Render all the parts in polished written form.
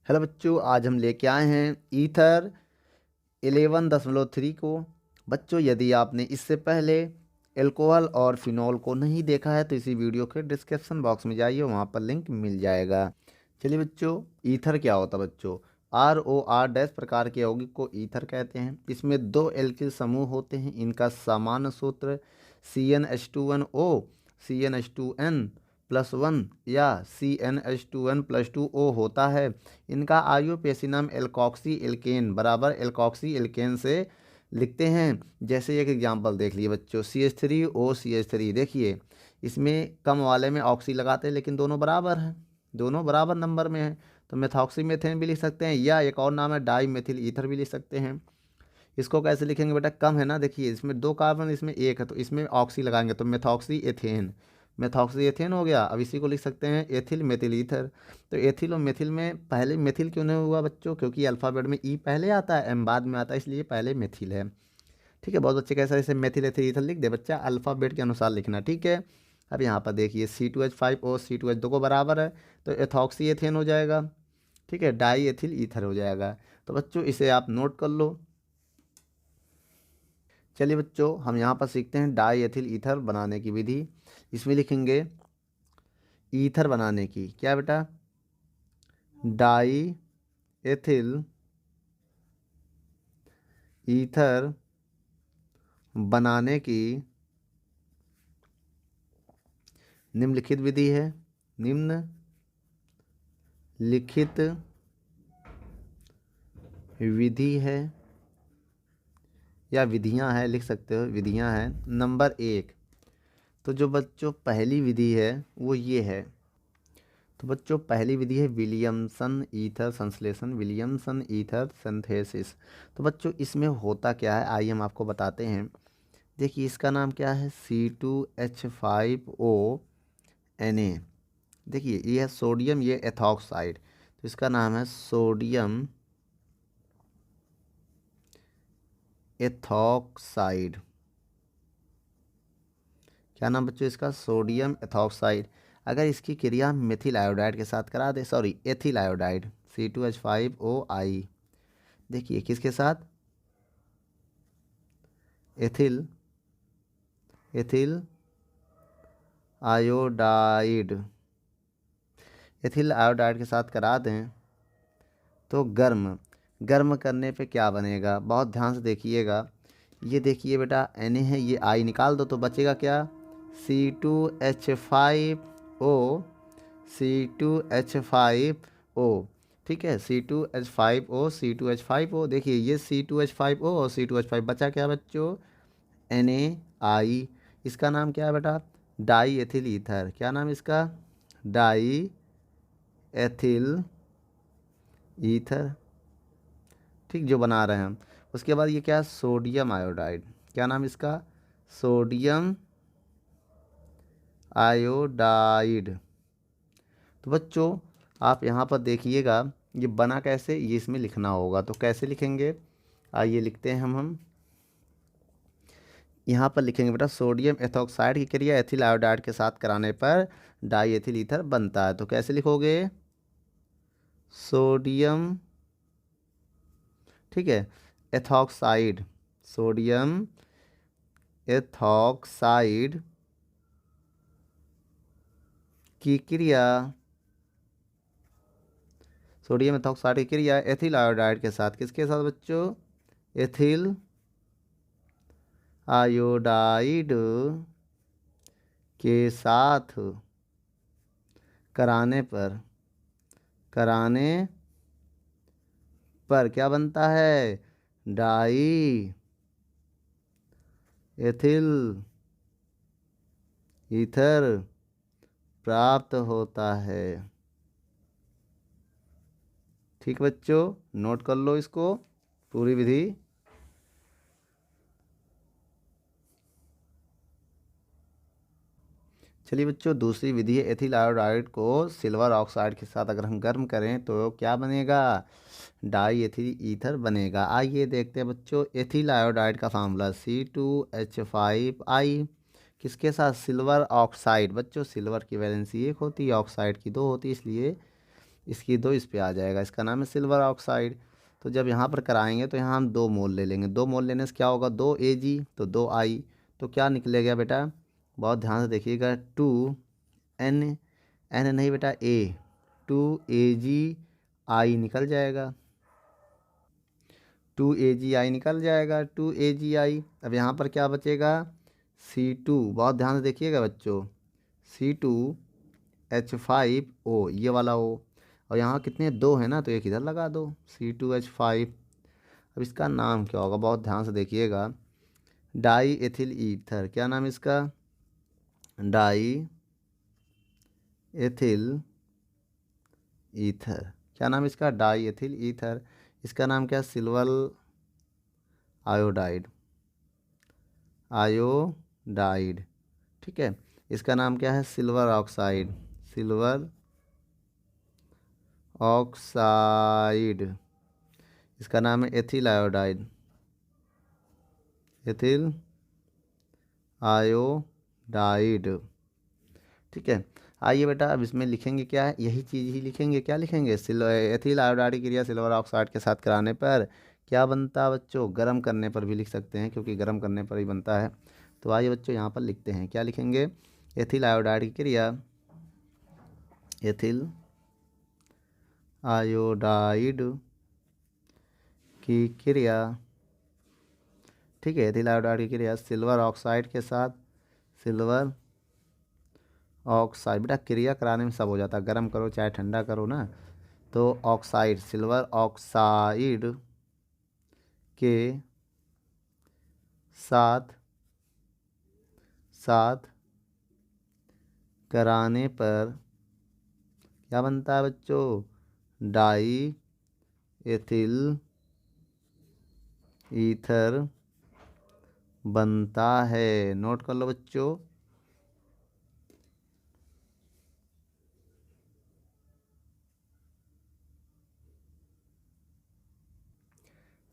Hello बच्चों, आज हम लेके आए हैं ईथर 11.3 को। बच्चों, यदि आपने इससे पहले एल्कोहल और फिनॉल को नहीं देखा है तो इसी वीडियो के डिस्क्रिप्शन बॉक्स में जाइए, वहाँ पर लिंक मिल जाएगा। चलिए बच्चों, ईथर क्या होता है बच्चों? ROR डैश प्रकार के यौगिक को ईथर कहते हैं। इसमें दो एल्किल समूह होते हैं। इनका सामान्य सूत्र CnH2nO CnH2n+1 या CnH2n+2O होता है। इनका आयुपेसिनम एल्कॉक्सी एल्केन बराबर एल्कॉक्सी एल्केन से लिखते हैं। जैसे एक एग्जांपल देख लिए बच्चों, CH3OCH3। देखिए, इसमें कम वाले में ऑक्सी लगाते हैं लेकिन दोनों बराबर हैं, दोनों बराबर नंबर में हैं। तो मेथॉक्सी मेथेन भी लिख सकते हैं, या एक और नाम है डाई मेथिल ईथर भी लिख सकते हैं। इसको कैसे लिखेंगे बेटा? कम है ना, देखिए इसमें दो कार्बन, इसमें एक है, तो इसमें ऑक्सी लगाएंगे तो मेथॉक्सी एथेन, मेथॉक्सी एथेन हो गया। अब इसी को लिख सकते हैं एथिल मेथिल ईथर। तो एथिल और मेथिल में पहले मेथिल क्यों नहीं हुआ बच्चों? क्योंकि अल्फ़ाबेट में ई पहले आता है, एम बाद में आता है, इसलिए पहले मेथिल है। ठीक है, बहुत बच्चे कैसा इसे मेथिल एथिल ईथर लिख दे बच्चा, अल्फ़ाबेट के अनुसार लिखना। ठीक है, अब यहाँ पर देखिए C2H5O C2H दो को बराबर है, तो एथॉक्सी एथेन हो जाएगा। ठीक है, डाई एथिल ईथर हो जाएगा। तो बच्चों इसे आप नोट कर लो। चलिए बच्चों, हम यहाँ पर सीखते हैं डाई एथिल ईथर बनाने की विधि। इसमें लिखेंगे ईथर बनाने की, क्या बेटा? डाई एथिल ईथर बनाने की निम्नलिखित विधि है। निम्नलिखित विधि है या विधियां हैं, लिख सकते हो, विधियां हैं। नंबर 1, तो जो बच्चों पहली विधि है वो ये है। तो बच्चों पहली विधि है विलियमसन ईथर संश्लेषण, विलियमसन ईथर सिंथेसिस। तो बच्चों इसमें होता क्या है, आइए हम आपको बताते हैं। देखिए इसका नाम क्या है, C2H5O Na। देखिए ये है सोडियम, ये एथॉक्साइड, तो इसका नाम है सोडियम एथॉक्साइड। क्या नाम बच्चों इसका? Sodium ethoxide. अगर इसकी क्रिया मेथिल आयोडाइड के साथ करा दे, सॉरी एथिल आयोडाइड, C2H5OI। देखिए किसके साथ? Ethyl ethyl iodide, ethyl iodide के साथ करा दें तो गर्म गर्म करने पे क्या बनेगा? बहुत ध्यान से देखिएगा। ये देखिए बेटा Na है, ये I निकाल दो तो बचेगा क्या? C2H5O C2H5O। ठीक है, C2H5O C2H5O। देखिए ये C2H5O और C2H5 बचा क्या बच्चों? Na। इसका नाम क्या है बेटा? Die ethyl ether. क्या नाम इसका? Die ethyl ether. ठीक, जो बना रहे हैं हम। उसके बाद ये क्या है? Sodium iodide. क्या नाम इसका? Sodium iodide. तो बच्चों आप यहाँ पर देखिएगा, ये बना कैसे, ये इसमें लिखना होगा। तो कैसे लिखेंगे, आइए लिखते हैं हम यहाँ पर लिखेंगे बेटा, सोडियम एथॉक्साइड की क्रिया एथिल आयोडाइड के साथ कराने पर डाई एथिल ईथर बनता है। तो कैसे लिखोगे? सोडियम, ठीक है, एथॉक्साइड, सोडियम एथॉक्साइड की क्रिया, सोडियम एथॉक्साइड की क्रिया एथिल आयोडाइड के साथ, किसके साथ बच्चों? एथिल आयोडाइड के साथ कराने पर क्या बनता है? डाई एथिल ईथर प्राप्त होता है। ठीक बच्चों, नोट कर लो इसको, पूरी विधि। चलिए बच्चों, दूसरी विधि है एथिल आयोडाइड को सिल्वर ऑक्साइड के साथ अगर हम गर्म करें तो क्या बनेगा? डाई एथिल ईथर बनेगा। आइए देखते हैं बच्चों, एथिल आयोडाइड का फार्मूला C2H5I, किसके साथ? Silver oxide. बच्चों सिल्वर की वैलेंसी 1 होती है, ऑक्साइड की 2 होती है, इसलिए इसकी 2 इस पे आ जाएगा, इसका नाम है सिल्वर ऑक्साइड। तो जब यहाँ पर कराएंगे तो यहाँ हम 2 मोल ले लेंगे, 2 मोल लेने से क्या होगा, 2 Ag तो 2 I, तो क्या निकलेगा बेटा, बहुत ध्यान से देखिएगा, 2 N, N नहीं बेटा A, 2Agi निकल जाएगा, 2Agi निकल जाएगा, 2Agi। अब यहाँ पर क्या बचेगा, C2, बहुत ध्यान से देखिएगा बच्चों, C2H5O, ये वाला O, और यहाँ कितने 2 है ना, तो एक इधर लगा दो, C2H5। अब इसका नाम क्या होगा, बहुत ध्यान से देखिएगा, डाई एथिल ईथर, क्या नाम है इसका, डाई एथिल ईथर, क्या नाम है इसका, डाई एथिल ईथर। इसका नाम क्या है, सिल्वर आयोडाइड, आयोडाइड, ठीक है। इसका नाम क्या है, सिल्वर ऑक्साइड, सिल्वर ऑक्साइड। इसका नाम है एथिल आयोडाइड, एथिल आयोडाइड, ठीक है। आइए बेटा अब इसमें लिखेंगे क्या है, यही चीज़ ही लिखेंगे, क्या लिखेंगे, एथिल आयोडाइड की क्रिया सिल्वर ऑक्साइड के साथ कराने पर क्या बनता है बच्चों, गर्म करने पर भी लिख सकते हैं, क्योंकि गर्म करने पर ही बनता है। तो आइए बच्चों यहाँ पर लिखते हैं, क्या लिखेंगे, एथिल आयोडाइड की क्रिया, एथिल आयोडाइड की क्रिया, ठीक है, एथिल आयोडाइड की क्रिया सिल्वर ऑक्साइड के साथ, सिल्वर ऑक्साइड, बेटा क्रिया कराने में सब हो जाता है, गर्म करो चाहे ठंडा करो ना, तो ऑक्साइड, सिल्वर ऑक्साइड के साथ साथ कराने पर क्या बनता है बच्चों, डाई एथिल ईथर बनता है, नोट कर लो बच्चों।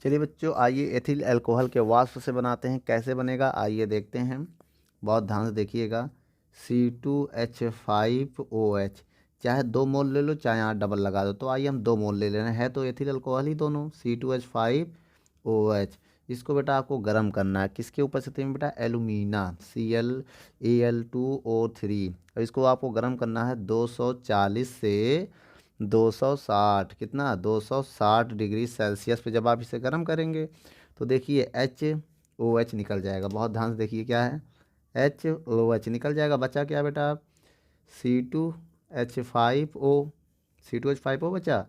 चलिए बच्चों, आइए एथिल अल्कोहल के वाष्प से बनाते हैं, कैसे बनेगा आइए देखते हैं, बहुत ध्यान से देखिएगा, C2H5OH, चाहे 2 मोल ले लो चाहे यहाँ डबल लगा दो, तो आइए हम 2 मोल ले लेना है, तो एथिल अल्कोहल ही दोनों, C2H5OH। इसको बेटा आपको गर्म करना है, किसके उपस्थिति में बेटा, एलुमिना, ClAl2O3। और इसको आपको गर्म करना है 240 से 260, कितना, 260 डिग्री सेल्सियस पे जब आप इसे गर्म करेंगे तो देखिए HOH निकल जाएगा, बहुत ध्यान से देखिए क्या है, HOH निकल जाएगा, बचा क्या बेटा, C2H5O, C2H5O बचा,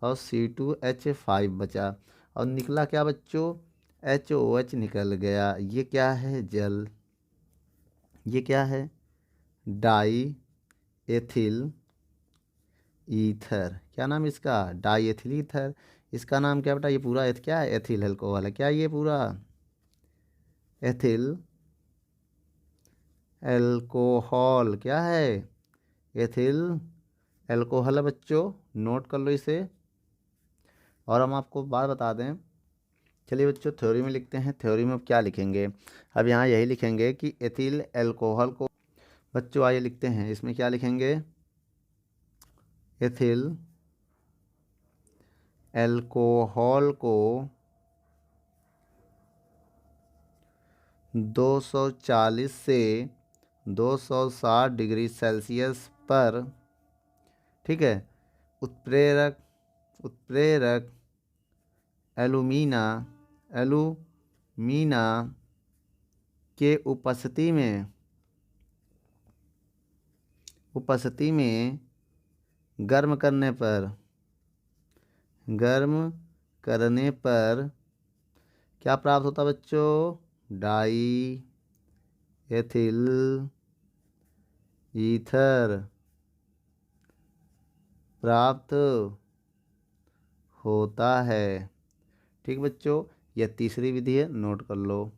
और C2H5 बचा, और निकला क्या बच्चों, HOH निकल गया, ये क्या है, जल, ये क्या है, डाई एथिल ईथर, क्या नाम इसका, डाई एथिल ईथर। इसका नाम क्या बेटा, ये पूरा क्या है, एथिल अल्कोहल है, क्या ये पूरा एथिल अल्कोहल, क्या है, एथिल अल्कोहल है बच्चों, नोट कर लो इसे। और हम आपको बात बता दें, चलिए बच्चों थ्योरी में लिखते हैं, थ्योरी में अब क्या लिखेंगे, अब यहाँ यही लिखेंगे कि एथिल अल्कोहल को, बच्चों आइए लिखते हैं, इसमें क्या लिखेंगे, एथिल अल्कोहल को 240 से 260 डिग्री सेल्सियस पर, ठीक है, उत्प्रेरक, उत्प्रेरक एलुमिना, एलुमिना के उपस्थिति में गर्म करने पर, गर्म करने पर क्या प्राप्त होता बच्चों, डाई एथिल ईथर प्राप्त होता है, ठीक बच्चों, यह तीसरी विधि है, नोट कर लो।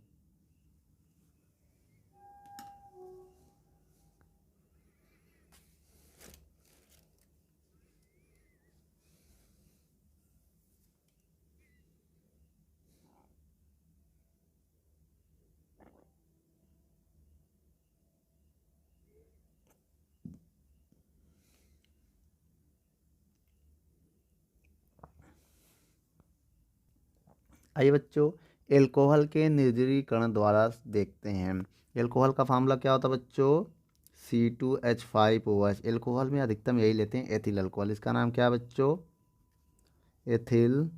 आइए बच्चों, एल्कोहल के निर्जलीकरण द्वारा देखते हैं। एल्कोहल का फार्मूला क्या होता है बच्चों? C2H5OH। एल्कोहल में अधिकतम यही लेते हैं, एथिल अल्कोहल। इसका नाम क्या है बच्चों? Ethyl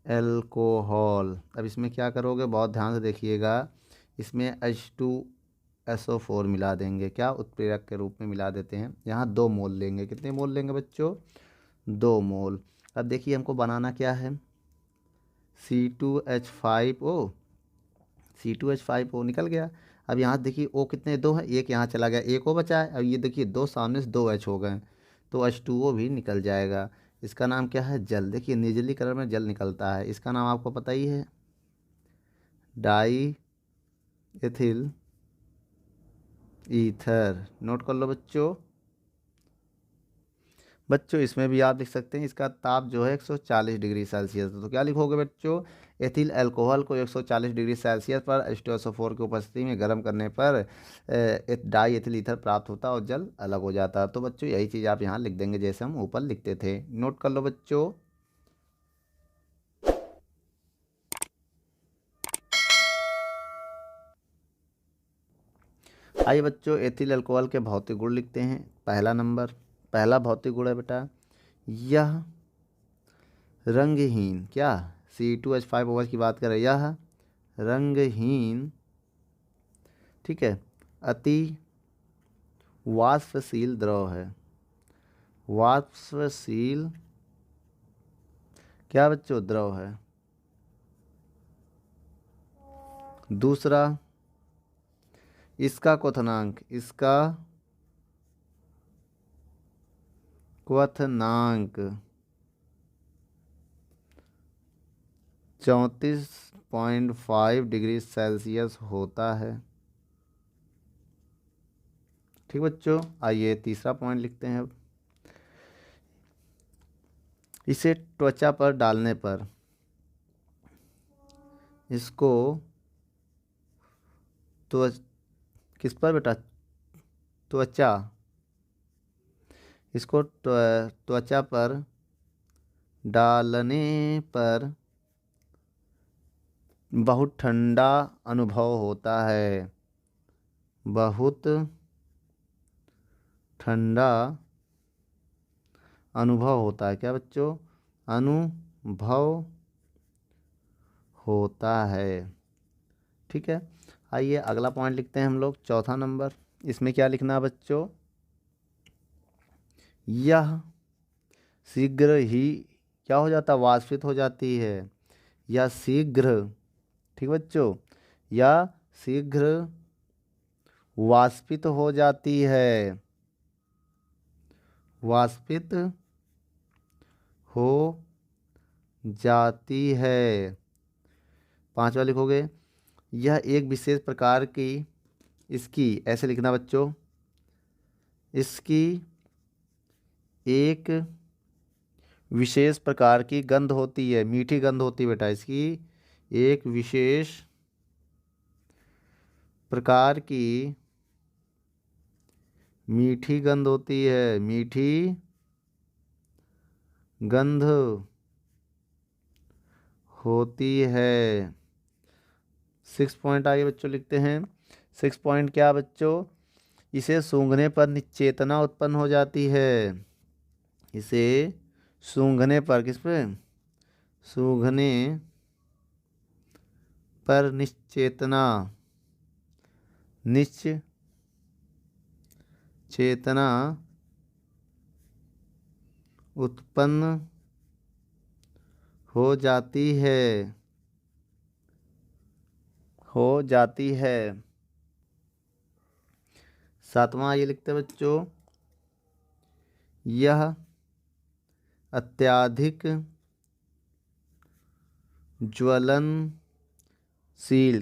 alcohol. अब इसमें क्या करोगे, बहुत ध्यान से देखिएगा। इसमें H2SO4 मिला देंगे, क्या उत्प्रेरक के रूप में मिला देते हैं। यहाँ 2 मोल लेंगे। कितने मोल लेंगे बच्चों? 2 मोल। अब देखिए हमको बनाना क्या है, C2H5O। C2H5O निकल गया। अब यहाँ देखिए O कितने, 2 है, एक यहाँ चला गया, एक O बचा है। अब ये देखिए 2 सामने से 2 H हो गए, तो H2O भी निकल जाएगा। इसका नाम क्या है? जल। देखिए निर्जलीकरण में जल निकलता है, इसका नाम आपको पता ही है, डाई एथिल ईथर। नोट कर लो बच्चों। बच्चों इसमें भी आप लिख सकते हैं, इसका ताप जो है 140 डिग्री सेल्सियस। तो क्या लिखोगे बच्चों? एथिल अल्कोहल को 140 डिग्री सेल्सियस पर H2SO4 की उपस्थिति में गर्म करने पर डाई एथिल ईथर प्राप्त होता और जल अलग हो जाता। तो बच्चों यही चीज़ आप यहाँ लिख देंगे जैसे हम ऊपर लिखते थे। नोट कर लो बच्चों। आइए बच्चों, एथिल अल्कोहल के भौतिक गुण लिखते हैं। पहला भौतिक गुण है बेटा, यह रंगहीन, क्या C2H5OH की बात करें, यह रंगहीन, ठीक है, अति वाष्पशील द्रव है। वाष्पशील क्या बच्चों? द्रव है। दूसरा, इसका क्वथनांक 34.5 डिग्री सेल्सियस होता है। ठीक बच्चों, आइए तीसरा पॉइंट लिखते हैं अब। इसे त्वचा पर डालने पर, इसको तो किस पर बेटा? त्वचा। इसको त्वचा पर डालने पर बहुत ठंडा अनुभव होता है। बहुत ठंडा अनुभव होता है, क्या बच्चों? अनुभव होता है। ठीक है, आइए अगला पॉइंट लिखते हैं हम लोग, चौथा नंबर। इसमें क्या लिखना है बच्चों? यह शीघ्र ही क्या हो जाता? वाष्पित हो जाती है। या शीघ्र, ठीक बच्चों, या शीघ्र वाष्पित हो जाती है। वाष्पित हो जाती है। पांचवा लिखोगे, यह एक विशेष प्रकार की, इसकी ऐसे लिखना बच्चों, इसकी एक विशेष प्रकार की गंध होती है, मीठी गंध होती है बेटा। इसकी एक विशेष प्रकार की मीठी गंध होती है, मीठी गंध होती है। 6 पॉइंट आगे बच्चों लिखते हैं। 6 पॉइंट क्या बच्चों? इसे सूंघने पर निश्चेतना उत्पन्न हो जाती है। इसे सूंघने पर, किस पे? सूंघने पर निश्चेतना उत्पन्न हो जाती है, सातवां ये लिखते हैं बच्चों, यह अत्यधिक ज्वलनशील,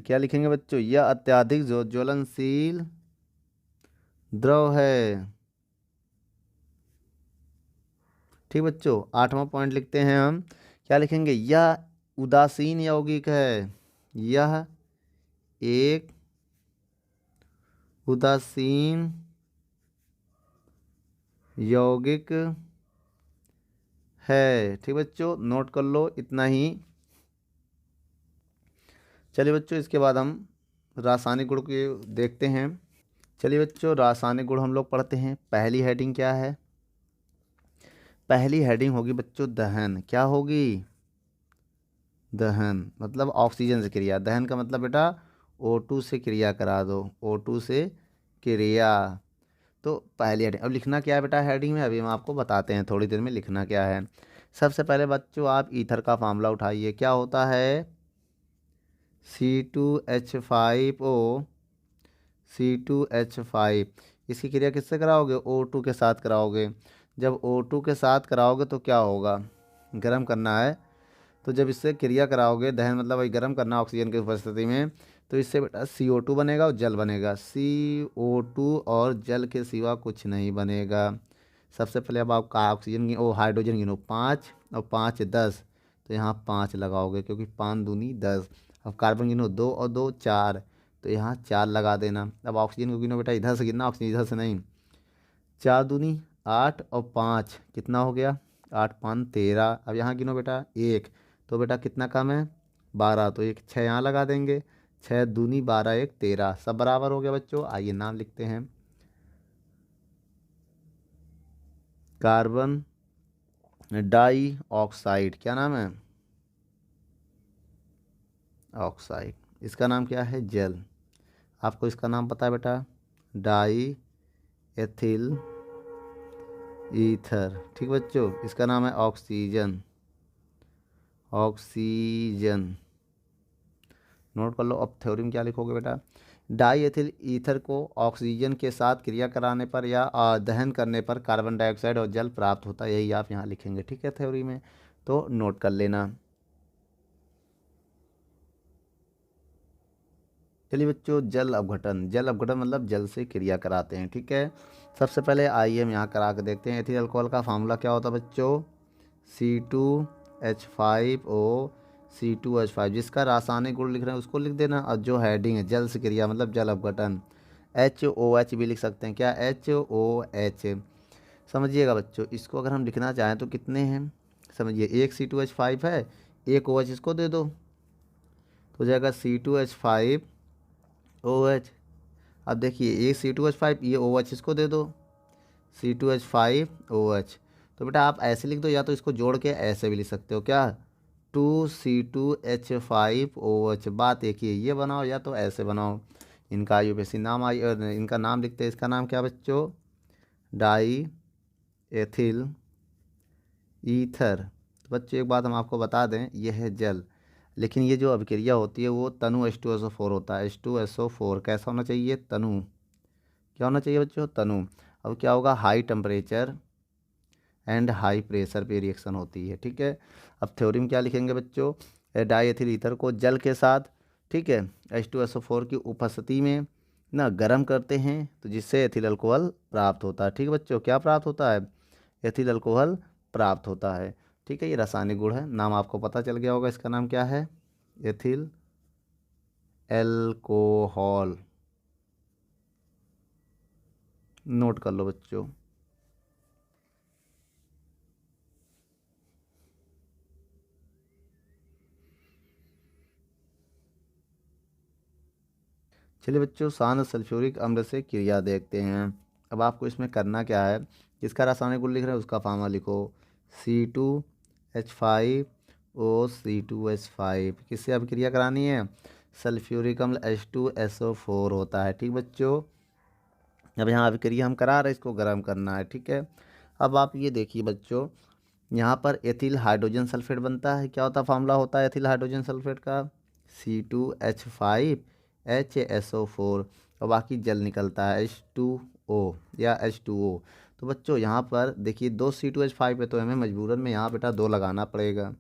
क्या लिखेंगे बच्चों? यह अत्यधिक ज्वलनशील द्रव है। ठीक बच्चों, आठवां पॉइंट लिखते हैं हम, क्या लिखेंगे? यह उदासीन यौगिक है। यह एक उदासीन यौगिक है। ठीक बच्चों, नोट कर लो इतना ही। चलिए बच्चों, इसके बाद हम रासायनिक गुण के देखते हैं। चलिए बच्चों, रासायनिक गुण हम लोग पढ़ते हैं। पहली हेडिंग क्या है? पहली हेडिंग होगी बच्चों दहन। क्या होगी? दहन मतलब ऑक्सीजन से क्रिया। दहन का मतलब बेटा O2 से क्रिया करा दो, O2 से क्रिया। तो पहली हेडिंग अब लिखना क्या है बेटा हेडिंग में, अभी हम आपको बताते हैं थोड़ी देर में लिखना क्या है। सबसे पहले बच्चों आप ईथर का फार्मूला उठाइए। क्या होता है? C2H5O, C2H5। इसकी क्रिया किससे कराओगे? O2 के साथ कराओगे। जब O2 के साथ कराओगे तो क्या होगा? गर्म करना है। तो जब इससे क्रिया कराओगे, दहन मतलब वही गर्म करना ऑक्सीजन की उपस्थिति में, तो इससे बेटा CO2 बनेगा और जल बनेगा। CO2 और जल के सिवा कुछ नहीं बनेगा। सबसे पहले अब आप ऑक्सीजन की हाइड्रोजन गिनो, 5 और 5 10, तो यहाँ 5 लगाओगे क्योंकि 5 दूनी 10। अब कार्बन गिनो, 2 और 2 4, तो यहाँ 4 लगा देना। अब ऑक्सीजन को गिनो बेटा, इधर से गिनना, ऑक्सीजन इधर से नहीं। 4 दूनी 8 और 5 कितना हो गया? 8 5 13। अब यहाँ गिनो बेटा 1, तो बेटा कितना कम है? 12, तो एक 6 यहाँ लगा देंगे। 6 दूनी 12 1 13, सब बराबर हो गया बच्चों। आइए नाम लिखते हैं। कार्बन डाई ऑक्साइड, क्या नाम है? ऑक्साइड। इसका नाम क्या है? जल। आपको इसका नाम पता है बेटा? Die ethyl ether. ठीक बच्चों, इसका नाम है ऑक्सीजन। ऑक्सीजन नोट कर लो। अब थ्योरी क्या लिखोगे बेटा? डाई एथिल ईथर को ऑक्सीजन के साथ क्रिया कराने पर या दहन करने पर कार्बन डाइऑक्साइड और जल प्राप्त होता है। यही आप यहाँ लिखेंगे, ठीक है, थ्योरी में। तो नोट कर लेना। चलिए बच्चों, जल अपघटन। जल अपघटन मतलब जल से क्रिया कराते हैं, ठीक है। सबसे पहले आइए हम यहाँ करा के देखते हैं। एथिल अल्कोहल का फार्मूला क्या होता है बच्चों? C2H5O, C2H5। जिसका रासायनिक गुण लिख रहे हैं उसको लिख देना, और जो हेडिंग है जल से क्रिया मतलब जल अपघटन, HOH भी लिख सकते हैं। क्या? HOH। समझिएगा बच्चों, इसको अगर हम लिखना चाहें तो कितने हैं समझिए। एक C2H5 है, एक OH इसको दे दो, तो हो जाएगा C2H5OH। अब देखिए, एक C2H5, ये OH इसको दे दो, C2H5OH। तो बेटा आप ऐसे लिख दो, या तो इसको जोड़ के ऐसे भी लिख सकते हो। क्या? 2C2H5OH। बात एक ही है, ये बनाओ या तो ऐसे बनाओ। इनका आयुपेसी नाम इनका नाम लिखते हैं। इसका नाम क्या बच्चों? Die ethyl ether. तो बच्चों एक बात हम आपको बता दें, यह है जल, लेकिन ये जो अभिक्रिया होती है वो तनु H2SO4 होता है। H2SO4 कैसा होना चाहिए? तनु। क्या होना चाहिए बच्चों? तनु। अब क्या होगा? High temperature and high pressure पे रिएक्शन होती है, ठीक है। अब थ्योरी में क्या लिखेंगे बच्चों? डाई एथिल ईथर को जल के साथ, ठीक है, H2SO4 की उपस्थिति में ना गर्म करते हैं, तो जिससे एथिल अल्कोहल प्राप्त होता है। ठीक है बच्चों, क्या प्राप्त होता है? एथिल अल्कोहल प्राप्त होता है, ठीक है। ये रासायनिक गुण है, नाम आपको पता चल गया होगा। इसका नाम क्या है? Ethyl alcohol. नोट कर लो बच्चों। चलिए बच्चों, शांत सल्फ्यूरिक अम्ल से क्रिया देखते हैं। अब आपको इसमें करना क्या है? जिसका रासायनिक गुण लिख रहे हैं उसका फार्मूला लिखो। C2H5O, C2H5। किससे अब क्रिया करानी है? सल्फ्यूरिक अम्ल H2SO4 होता है, ठीक बच्चों। अब यहाँ अभिक्रिया हम करा रहे हैं, इसको गर्म करना है, ठीक है। अब आप ये देखिए बच्चों, यहाँ पर एथिल हाइड्रोजन सल्फेट बनता है। क्या होता फार्मूला होता है एथिल हाइड्रोजन सल्फेट का? C2H5HSO4, और बाकी जल निकलता है H2O या H2O। तो बच्चों यहाँ पर देखिए, दो C2H5 है तो हमें मजबूरन में यहाँ बेटा 2 लगाना पड़ेगा।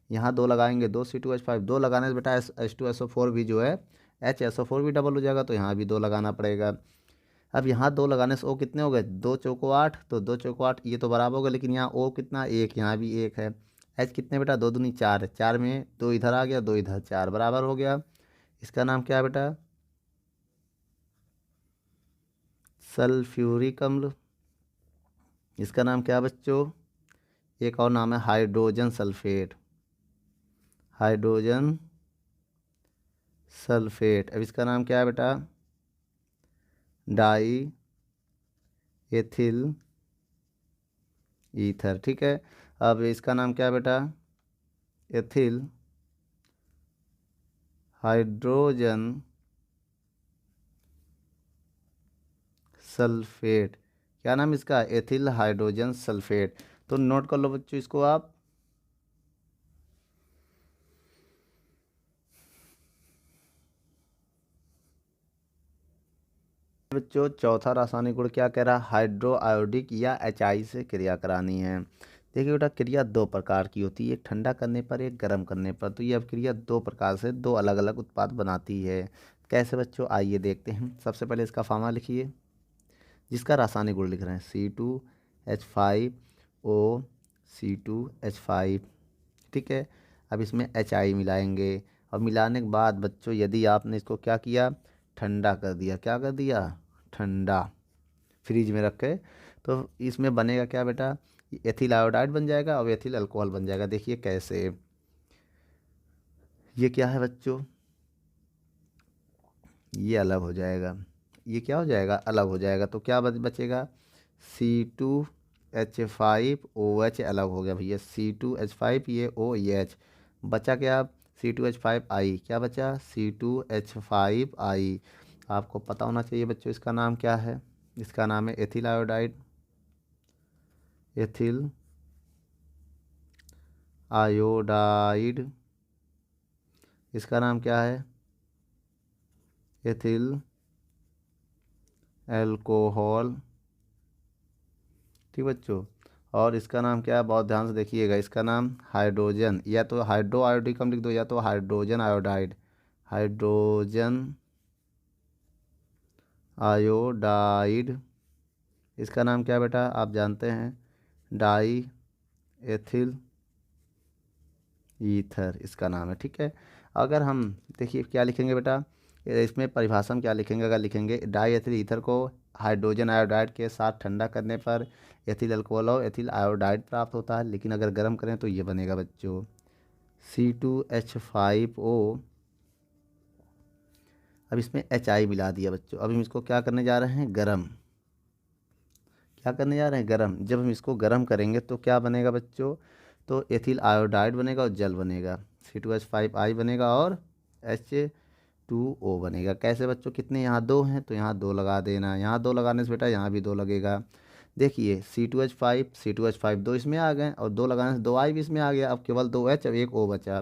यहाँ 2 लगाएंगे, दो C2H5, 2 लगाने से बेटा H2SO4 भी जो है, HSO4 भी डबल हो जाएगा, तो यहाँ भी 2 लगाना पड़ेगा। अब यहाँ 2 लगाने से ओ कितने हो गए? 2 चौको 8, तो 2 चौको 8, ये तो बराबर हो गया। लेकिन यहाँ ओ कितना? 1, यहाँ भी 1 है। एच कितने बेटा? 2 दूनी 4 है, 4 में 2 इधर आ गया, 2 इधर, 4 बराबर हो गया। इसका नाम क्या है बेटा? सल्फ्यूरिक अम्ल। इसका नाम क्या है बच्चों? एक और नाम है हाइड्रोजन सल्फेट। Hydrogen sulphate. अब इसका नाम क्या है बेटा? Die ethyl ether. ठीक है, अब इसका नाम क्या है बेटा? Ethyl hydrogen sulphate. क्या नाम इसका? Ethyl hydrogen sulphate. तो नोट कर लो बच्चों इसको आप। बच्चों चौथा रासायनिक गुण क्या कह रहा है? हाइड्रो आयोडिक या HI से क्रिया करानी है। देखिए बेटा, क्रिया दो प्रकार की होती है, एक ठंडा करने पर, एक गर्म करने पर। तो ये अब क्रिया दो प्रकार से दो अलग अलग उत्पाद बनाती है। कैसे बच्चों? आइए देखते हैं। सबसे पहले इसका फार्मूला लिखिए, जिसका रासायनिक गुण लिख रहे हैं C2H5O, C2H5। ठीक है, अब इसमें HI मिलाएंगे, और मिलाने के बाद बच्चों यदि आपने इसको क्या किया? ठंडा कर दिया। क्या कर दिया? ठंडा, फ्रिज में रखे, तो इसमें बनेगा क्या बेटा? एथिल आयोडाइड बन जाएगा और एथिल अल्कोहल बन जाएगा। देखिए कैसे। ये क्या है बच्चों? ये अलग हो जाएगा। ये क्या हो जाएगा? अलग हो जाएगा। तो क्या बचेगा? C2H5OH अलग हो गया भैया। C2H5, ये O ये H बचा क्या? C2H5I। क्या बचा? C2H5I। आपको पता होना चाहिए बच्चों इसका नाम क्या है। इसका नाम है एथिल आयोडाइड, एथिल आयोडाइड। इसका नाम क्या है? Ethyl alcohol. ठीक बच्चों, और इसका नाम क्या है? बहुत ध्यान से देखिएगा। इसका नाम हाइड्रोजन, या तो हाइड्रो आयोडिक हम लिख दो, या तो हाइड्रोजन आयोडाइड। Hydrogen iodide. इसका नाम क्या बेटा? आप जानते हैं, डाई एथिल ईथर इसका नाम है। ठीक है, अगर हम देखिए क्या लिखेंगे बेटा, इसमें परिभाषा में क्या लिखेंगे? अगर लिखेंगे डाई एथिल ईथर को हाइड्रोजन आयोडाइड के साथ ठंडा करने पर एथिल अल्कोहल और एथिल आयोडाइड प्राप्त होता है, लेकिन अगर गर्म करें तो ये बनेगा बच्चों C2H5O। अब इसमें HI मिला दिया बच्चों। अब हम इसको क्या करने जा रहे हैं? गरम। क्या करने जा रहे हैं? गरम। जब हम इसको गरम करेंगे तो क्या बनेगा बच्चों? तो एथिल आयोडाइड बनेगा और जल बनेगा। C2H5I बनेगा और H2O बनेगा। कैसे बच्चों? कितने यहाँ दो हैं तो यहाँ दो लगा देना। यहाँ दो लगाने से बेटा यहाँ भी दो लगेगा। देखिए C2H5 दो इसमें आ गए, और दो लगाने से दो I भी इसमें आ गया। अब केवल दो H और एक O बचा।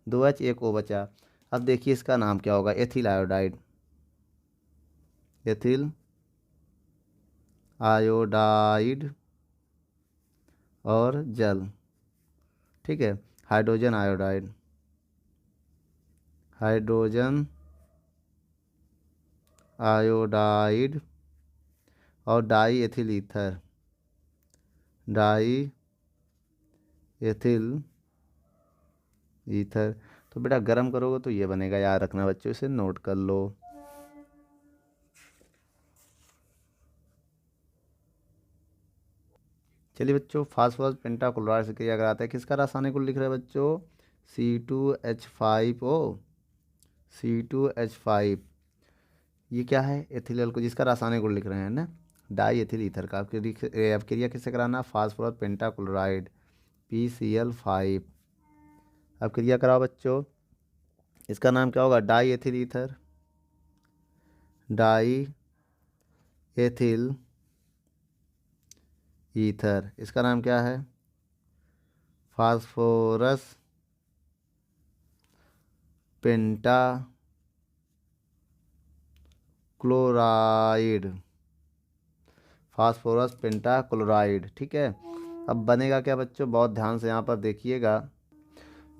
दो H एक O बचा। अब देखिए इसका नाम क्या होगा? Ethyl iodide. एथिल आयोडाइड और जल। ठीक है, हाइड्रोजन आयोडाइड, हाइड्रोजन आयोडाइड और die ethyl ether, die ethyl ether. तो बेटा गर्म करोगे तो ये बनेगा, याद रखना बच्चों, इसे नोट कर लो। चलिए बच्चों, फास्फोरस पेंटाक्लोराइड से क्रिया कराते हैं। किसका रासायनिक गुण लिख रहे हैं बच्चों? C2H5O, C2H5। ये क्या है? एथिल को, जिसका रासायनिक गुण लिख रहे हैं ना, डाई एथिल ईथर का। अब क्रिया किससे कराना? Phosphorus pentachloride PCl5। अब क्रिया कराओ बच्चों। इसका नाम क्या होगा? Die ethyl ether, die ethyl ether. इसका नाम क्या है? फास्फोरस पेंटा क्लोराइड, फास्फोरस पेंटाक्लोराइड। ठीक है, अब बनेगा क्या बच्चों? बहुत ध्यान से यहाँ पर देखिएगा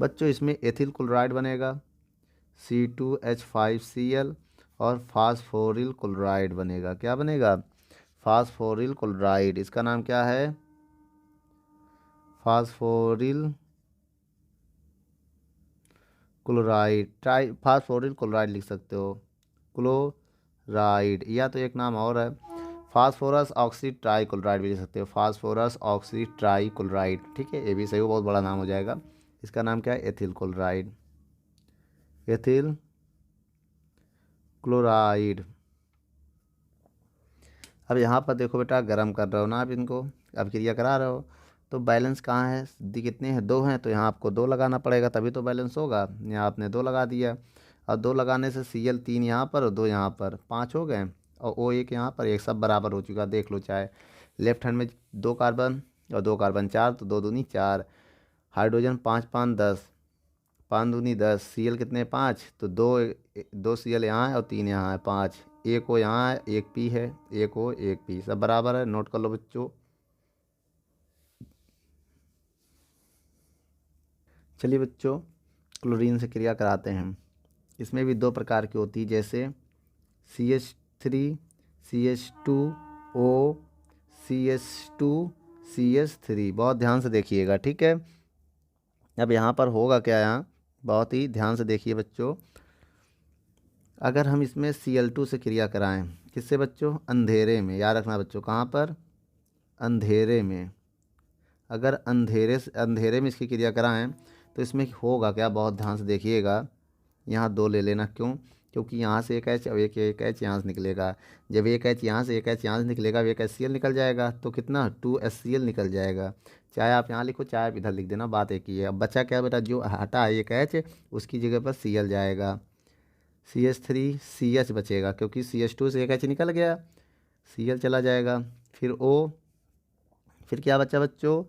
बच्चों। इसमें एथिल क्लोराइड बनेगा C2H5Cl, और फास्फोरिल क्लोराइड बनेगा। क्या बनेगा? फास्फोरिल क्लोराइड। इसका नाम क्या है? फास्फोरिल क्लोराइड, ट्राई फास्फोरिल क्लोराइड लिख सकते हो, क्लोराइड। या तो एक नाम और है, फास्फोरस ऑक्सी ट्राई क्लोराइड भी लिख सकते हो, फास्फोरस ऑक्सी ट्राई क्लोराइड। ठीक है, ये भी सही, बहुत बड़ा नाम हो जाएगा। इसका नाम क्या है? Ethyl chloride, ethyl chloride. अब यहाँ पर देखो बेटा, गर्म कर रहे हो ना आप इनको, अब क्रिया करा रहे हो, तो बैलेंस कहाँ है, कितने हैं, 2 हैं, तो यहाँ आपको 2 लगाना पड़ेगा तभी तो बैलेंस होगा। यहाँ आपने 2 लगा दिया, और 2 लगाने से Cl 3 यहाँ पर और 2 यहाँ पर, 5 हो गए, और O 1 यहाँ पर, एक सब बराबर हो चुका, देख लो चाहे। लेफ्ट हैंड में 2 कार्बन और 2 कार्बन 4, तो 2 दूनी 4, हाइड्रोजन 5 5 10, 5 दूनी 10, Cl कितने 5, तो 2 Cl यहाँ है और 3 यहाँ है, 5, एक O यहाँ है, एक P है, एक O एक P, सब बराबर है, नोट कर लो बच्चों। चलिए बच्चों, क्लोरीन से क्रिया कराते हैं। इसमें भी 2 प्रकार की होती है, जैसे CH3 CH2O CH2 CH3, बहुत ध्यान से देखिएगा, ठीक है। अब यहाँ पर होगा क्या, यहाँ बहुत ही ध्यान से देखिए बच्चों। अगर हम इसमें Cl2 से क्रिया कराएं, किससे बच्चों, अंधेरे में, याद रखना बच्चों, कहाँ पर, अंधेरे में। अगर अंधेरे में इसकी क्रिया कराएं तो इसमें होगा क्या, बहुत ध्यान से देखिएगा। यहाँ 2 ले लेना, क्यों, क्योंकि यहाँ से एक H और एक H यहाँ से निकलेगा। जब एक H यहाँ से एक H यहाँ से निकलेगा, अब एक HCl निकल जाएगा, तो कितना 2HCl निकल जाएगा। चाहे आप यहाँ लिखो चाहे आप इधर लिख देना, बात एक ही है। अब बचा क्या बेटा, जो हटा है एक H, उसकी जगह पर Cl जाएगा, CH3 CH बचेगा, क्योंकि CH2 से एक H निकल गया, Cl चला जाएगा, फिर O, फिर क्या बचा बच्चों,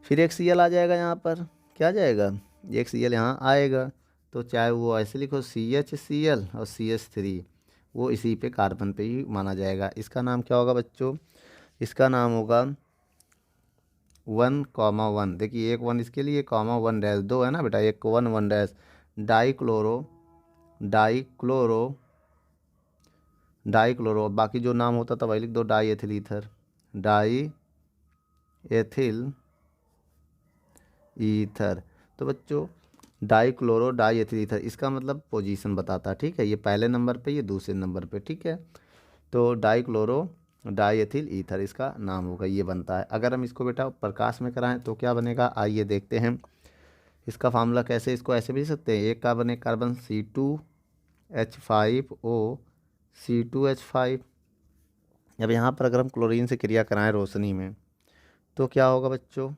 फिर एक Cl आ जाएगा, यहाँ पर क्या जाएगा, एक Cl यहाँ आएगा। तो चाहे वो ऐसे लिखो CHCl और CH3, वो इसी पे कार्बन पे ही माना जाएगा। इसका नाम क्या होगा बच्चों, इसका नाम होगा 1,1, देखिए एक 1 इसके लिए, कॉमा 1 डैश, 2 है ना बेटा, एक को 1 1 डैश, डाईक्लोरो डाईक्लोरो डाईक्लोरो, बाकी जो नाम होता था वही लिख दो, die ethyl ether, die ethyl ether. तो बच्चों डाईक्लोरो डाई एथिल ईथर, इसका मतलब पोजीशन बताता है, ठीक है, ये पहले नंबर पे, ये दूसरे नंबर पे, ठीक है। तो डाईक्लोरो डाई एथिल ईथर इसका नाम होगा, ये बनता है। अगर हम इसको बेटा प्रकाश में कराएं तो क्या बनेगा, आइए देखते हैं इसका फार्मूला कैसे, इसको ऐसे भी लिख सकते हैं, एक कार्बन एक कार्बन C2H5O C2H5। अब यहाँ पर अगर हम क्लोरीन से क्रिया कराएं रोशनी में, तो क्या होगा बच्चों,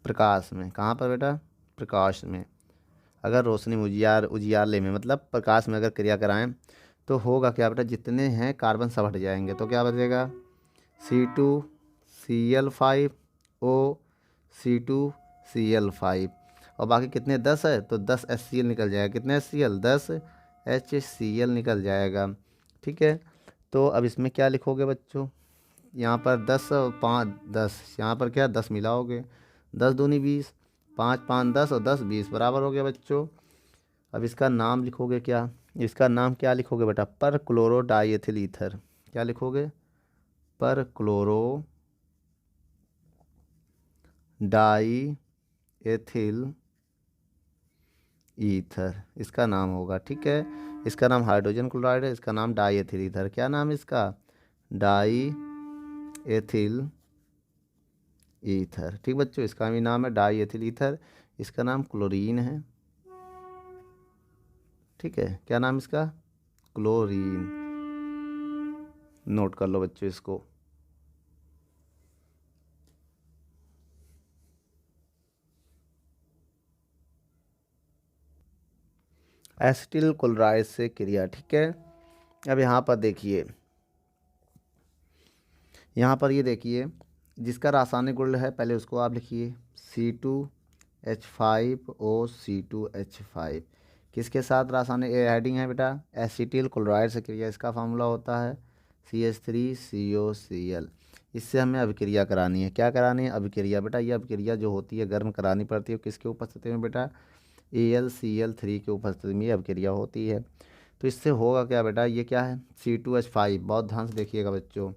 प्रकाश में, कहाँ पर बेटा, प्रकाश में। अगर रोशनी में उजियाले में, मतलब प्रकाश में अगर क्रिया कराएं तो होगा क्या बेटा, जितने हैं कार्बन सब हट जाएंगे, तो क्या बचेगा, C2Cl5O C2Cl5, और बाकी कितने 10 है, तो 10 HCl निकल जाएगा, कितने HCl, 10 HCl निकल जाएगा, ठीक है। तो अब इसमें क्या लिखोगे बच्चों, यहाँ पर 10 और 5 10, यहाँ पर क्या 10 मिलाओगे, 10 दूनी 20, 5 5 10 और 10 20 बराबर हो गया बच्चों। अब इसका नाम लिखोगे क्या, इसका नाम क्या लिखोगे बेटा, पर क्लोरो डाई एथिल ईथर, क्या लिखोगे, पर क्लोरो डाई एथिल ईथर, इसका नाम होगा, ठीक है। इसका नाम हाइड्रोजन क्लोराइड है, इसका नाम डाई एथिल ईथर, क्या नाम है इसका, डाई एथिल ईथर, ठीक बच्चों, इसका भी नाम है डाई एथिल ईथर, इसका नाम क्लोरीन है, ठीक है, क्या नाम इसका, क्लोरीन, नोट कर लो बच्चों इसको। एसिटिल क्लोराइड से क्रिया, ठीक है। अब यहाँ पर देखिए, यहाँ पर ये देखिए, जिसका रासायनिक गुण है पहले उसको आप लिखिए, C2H5O C2H5, किसके साथ रासायनिक हेडिंग है बेटा, एसिटिल क्लोराइड से क्रिया, इसका फार्मूला होता है CH3COCl। इससे हमें अभिक्रिया करानी है, क्या करानी है, अभिक्रिया बेटा, ये अभिक्रिया जो होती है गर्म करानी पड़ती है, किसके उपस्थिति में बेटा, AlCl3 की उपस्थिति में अभिक्रिया होती है। तो इससे होगा क्या बेटा, ये क्या है, C2H5, बहुत ध्यान से देखिएगा बच्चों,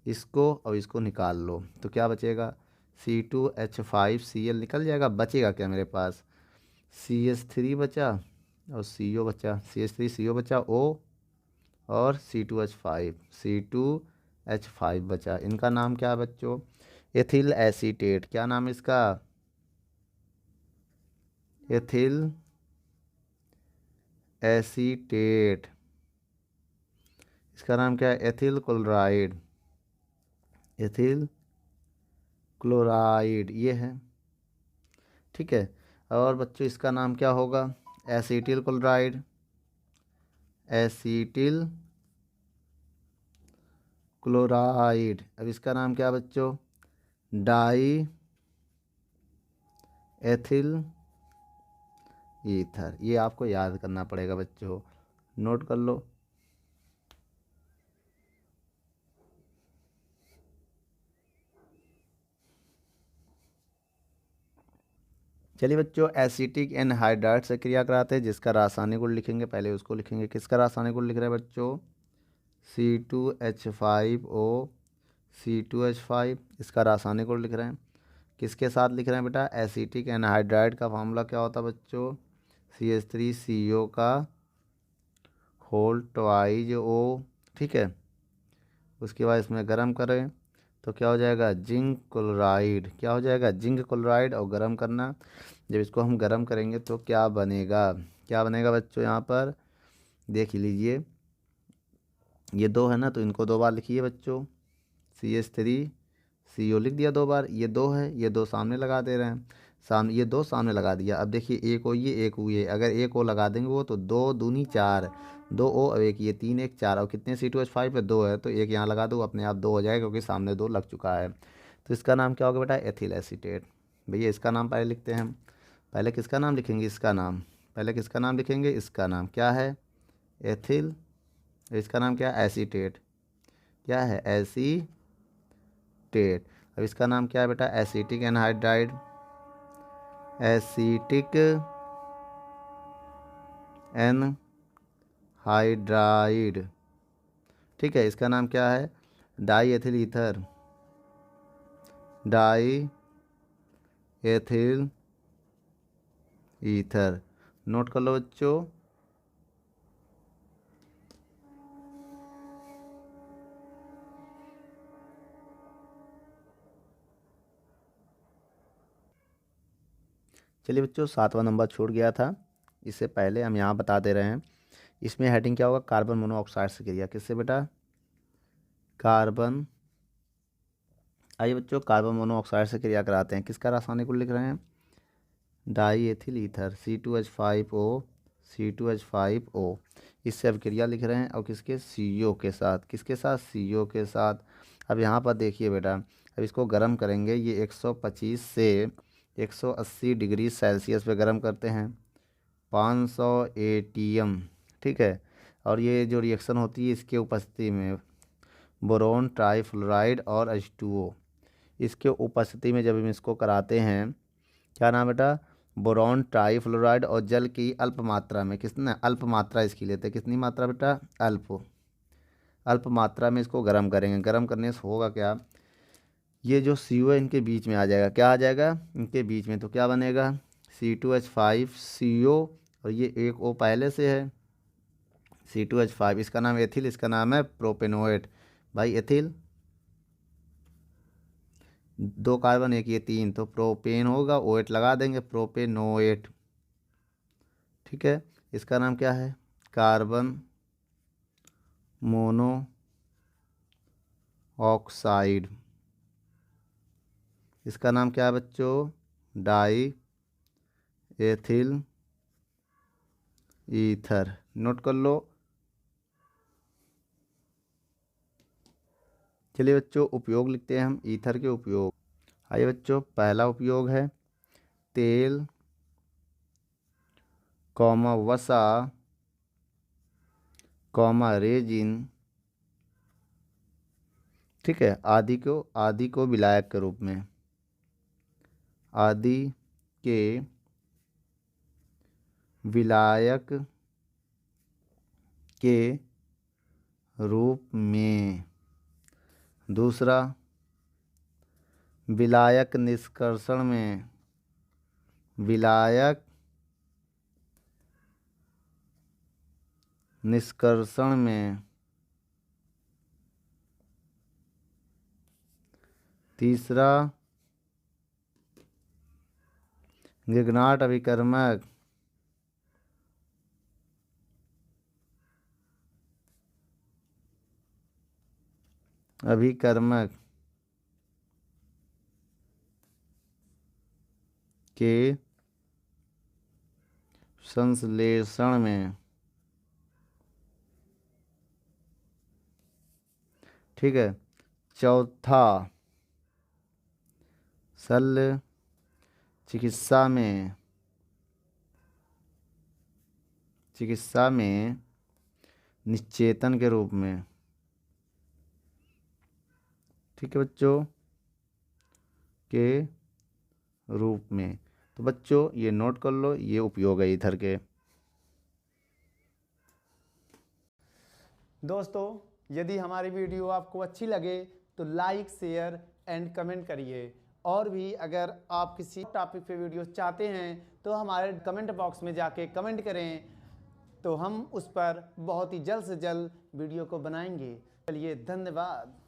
इसको और इसको निकाल लो, तो क्या बचेगा, C2H5Cl निकल जाएगा, बचेगा क्या मेरे पास, CH3 बचा और CO बचा, CH3CO बचा, O और C2H5 बचा, इनका नाम क्या है बच्चों, एथिल एसीटेट, क्या नाम है इसका, एथिल एसीटेट, इसका नाम क्या है? एथिल क्लोराइड, एथिल क्लोराइड ये है। ठीक है, और बच्चों इसका नाम क्या होगा? Acetyl chloride, acetyl chloride. अब इसका नाम क्या है बच्चों? Die ethyl ether. ये आपको याद करना पड़ेगा बच्चों, नोट कर लो। चलिए बच्चों, एसिटिक एनहाइड्राइड से क्रिया कराते हैं, जिसका रासायनिक गुण लिखेंगे, पहले उसको लिखेंगे। किसका रासायनिक गुण लिख रहे हैं बच्चों? C2H5O, C2H5, इसका रासायनिक गुण लिख रहे हैं। किसके साथ लिख रहे हैं बेटा? एसिटिक एनहाइड्राइड का फार्मूला क्या होता है बच्चों? CH3CO का होल ट्वाइज O। ठीक है, उसके बाद इसमें गर्म करें तो क्या हो जाएगा? Zinc chloride. क्या हो जाएगा? Zinc chloride. और गर्म करना, जब इसको हम गर्म करेंगे तो क्या बनेगा? क्या बनेगा बच्चों? यहाँ पर देख लीजिए, ये दो है ना, तो इनको दो बार लिखिए बच्चों। CH3CO लिख दिया दो बार, ये दो है, ये दो सामने लगा दे रहे हैं, सामने ये दो सामने लगा दिया। अब देखिए, एक ओ ये, एक ओ ये, अगर एक ओ लगा देंगे वो तो दो दूनी चार, दो ओ अब एक ये, तीन एक चार, और कितने C2H5 पे दो है, तो एक यहाँ लगा दो, अपने आप दो हो जाएगा, क्योंकि सामने दो लग चुका है। तो इसका नाम क्या होगा बेटा? Ethyl acetate. भैया इसका नाम पहले लिखते हैं हम। पहले किसका नाम लिखेंगे? इसका नाम। पहले किसका नाम लिखेंगे? इसका नाम क्या है? एथिल। इसका नाम क्या है? एसीटेट। क्या है? एसीटेट। अब इसका नाम क्या है बेटा? Acetic anhydride, acetic anhydride. ठीक है, इसका नाम क्या है? Die ethyl ether, die ethyl ether. Note कर लो बच्चों। चलिए बच्चों, 7वां नंबर छूट गया था, इससे पहले हम यहाँ बता दे रहे हैं। इसमें हेडिंग क्या होगा? कार्बन मोनोऑक्साइड से क्रिया। किससे बेटा? कार्बन। आइए बच्चों, कार्बन मोनोऑक्साइड से क्रिया कराते हैं। किसका रासायनिक गुण लिख रहे हैं? Die ethyl ether, C2H5O, C2H5O। इससे अब क्रिया लिख रहे हैं, और किसके? CO के साथ। किसके साथ? CO के साथ। अब यहाँ पर देखिए बेटा, अब इसको गर्म करेंगे, ये 125 से 180 डिग्री सेल्सियस पे गर्म करते हैं, 500 ATM। ठीक है, और ये जो रिएक्शन होती है इसके उपस्थिति में, बोरोन ट्राईफ्लोराइड और H2O, इसके उपस्थिति में जब हम इसको कराते हैं, क्या नाम बेटा? बोरॉन ट्राईफ्लोराइड और जल की अल्प मात्रा में, किसने? अल्प मात्रा इसकी लेते हैं। कितनी मात्रा बेटा? अल्प। अल्प मात्रा में इसको गर्म करेंगे। गर्म करने से होगा क्या? ये जो CO है इनके बीच में आ जाएगा। क्या आ जाएगा? इनके बीच में, तो क्या बनेगा? C2H5CO, और ये एक O पहले से है, C2H5, इसका नाम एथिल, इसका नाम है प्रोपेनोएट। भाई एथिल, दो कार्बन एक ये तीन, तो प्रोपेन होगा, OH लगा देंगे, प्रोपेनोएट। ठीक है, इसका नाम क्या है? Carbon mono oxide. इसका नाम क्या है बच्चों? Die ethyl ether. नोट कर लो। चलिए बच्चों, उपयोग लिखते हैं हम ईथर के उपयोग। आइए बच्चों, पहला उपयोग है तेल, वसा, रेजिन। ठीक है, आदि को विलायक के रूप में, आदि के विलायक के रूप में। दूसरा, विलायक निष्कर्षण में, विलायक निष्कर्षण में। तीसरा, गिगनाट अभिकर्मक अभिकर्मक के संश्लेषण में, ठीक है। चौथा, शल्य चिकित्सा में निश्चेतन के रूप में, ठीक है बच्चों, के रूप में। तो बच्चों ये नोट कर लो, ये उपयोग है ईथर के। दोस्तों यदि हमारी वीडियो आपको अच्छी लगे तो लाइक, शेयर एंड कमेंट करिए। और भी अगर आप किसी टॉपिक पे वीडियो चाहते हैं तो हमारे कमेंट बॉक्स में जाके कमेंट करें, तो हम उस पर बहुत ही जल्द से जल्द वीडियो को बनाएंगे। चलिए, धन्यवाद।